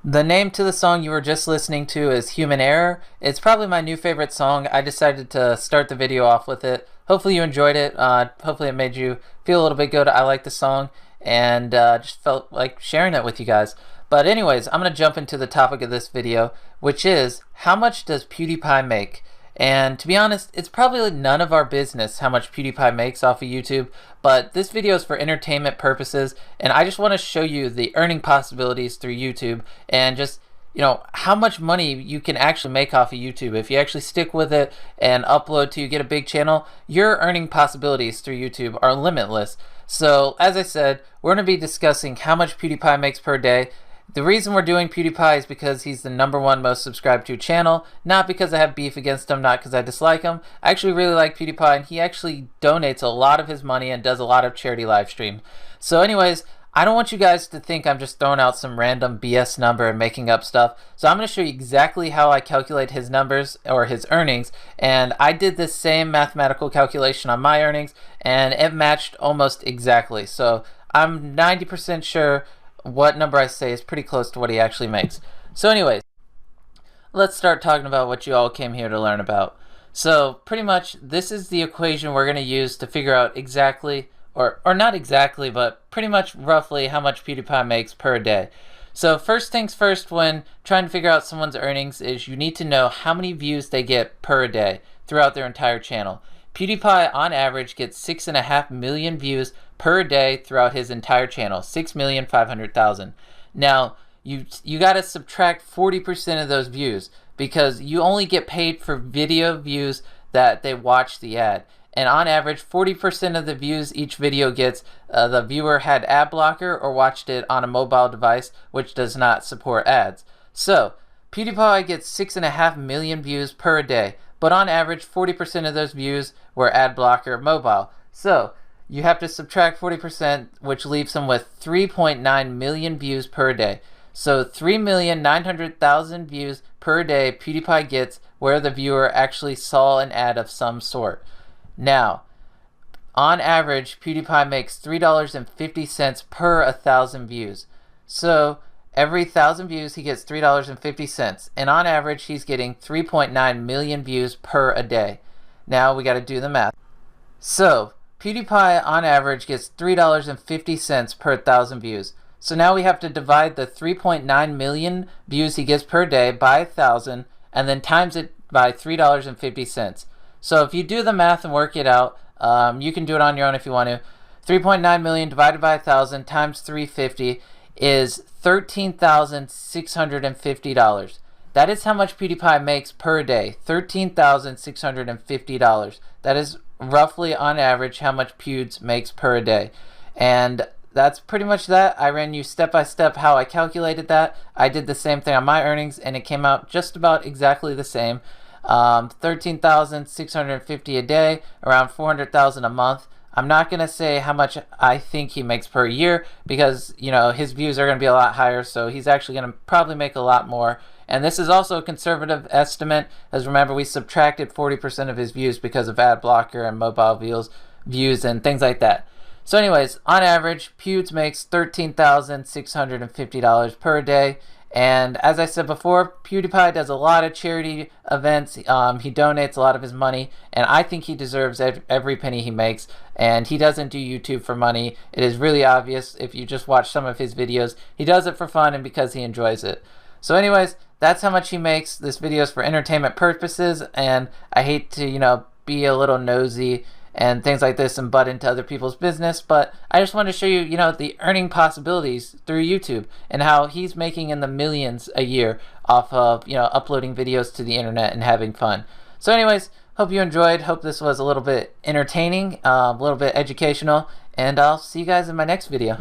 The name to the song you were just listening to is Human Error. It's probably my new favorite song. I decided to start the video off with it. Hopefully you enjoyed it. Hopefully it made you feel a little bit good. I like the song and just felt like sharing it with you guys. But anyways, I'm going to jump into the topic of this video, which is how much does PewDiePie make? And to be honest, it's probably none of our business how much PewDiePie makes off of YouTube, but this video is for entertainment purposes, and I just want to show you the earning possibilities through YouTube and just, how much money you can actually make off of YouTube. If you actually stick with it and upload till you get a big channel, your earning possibilities through YouTube are limitless. So, as I said, we're going to be discussing how much PewDiePie makes per day. The reason we're doing PewDiePie is because he's the #1 most subscribed to channel, not because I have beef against him, not because I dislike him. I actually really like PewDiePie, and he actually donates a lot of his money and does a lot of charity live stream. So anyways, I don't want you guys to think I'm just throwing out some random BS number and making up stuff. So I'm going to show you exactly how I calculate his numbers or his earnings, and I did this same mathematical calculation on my earnings, and it matched almost exactly. So I'm 90% sure what number I say is pretty close to what he actually makes. So anyways, let's start talking about what you all came here to learn about. So pretty much this is the equation we're going to use to figure out exactly, or not exactly, but pretty much roughly how much PewDiePie makes per day. So first things first, when trying to figure out someone's earnings, is you need to know how many views they get per day throughout their entire channel. PewDiePie on average gets 6.5 million views per day throughout his entire channel, 6,500,000. Now, you got to subtract 40% of those views because you only get paid for video views that they watch the ad. And on average, 40% of the views each video gets, the viewer had ad blocker or watched it on a mobile device, which does not support ads. So, PewDiePie gets 6.5 million views per day, but on average, 40% of those views were ad blocker mobile. So, you have to subtract 40%, which leaves him with 3.9 million views per day. So 3,900,000 views per day PewDiePie gets where the viewer actually saw an ad of some sort. Now, on average, PewDiePie makes $3.50 per 1,000 views. So every 1,000 views he gets $3.50, and on average he's getting 3.9 million views per a day. Now we got to do the math. So PewDiePie on average gets $3.50 per 1,000 views. So now we have to divide the 3.9 million views he gets per day by 1,000 and then times it by $3.50. So if you do the math and work it out, you can do it on your own if you want to. 3.9 million divided by 1,000 times 350 is $13,650. That is how much PewDiePie makes per day, $13,650. That is roughly on average how much pewds makes per day. And that's pretty much that. I ran you step by step how I calculated that. I did the same thing on my earnings and it came out just about exactly the same. 13,650 a day, around 400,000 a month. I'm not going to say how much I think he makes per year because, his views are going to be a lot higher, so he's actually going to probably make a lot more. And this is also a conservative estimate, as remember we subtracted 40% of his views because of ad blocker and mobile views and things like that. So anyways, on average, pewds makes $13,650 per day. And as I said before, PewDiePie does a lot of charity events. He donates a lot of his money, and I think he deserves every penny he makes. And he doesn't do YouTube for money. It is really obvious if you just watch some of his videos. He does it for fun and because he enjoys it. So anyways, that's how much he makes. This video is for entertainment purposes, and I hate to, be a little nosy and things like this and butt into other people's business, but I just want to show you, the earning possibilities through YouTube and how he's making in the millions a year off of, uploading videos to the internet and having fun. So anyways, hope you enjoyed. Hope this was a little bit entertaining, a little bit educational, and I'll see you guys in my next video.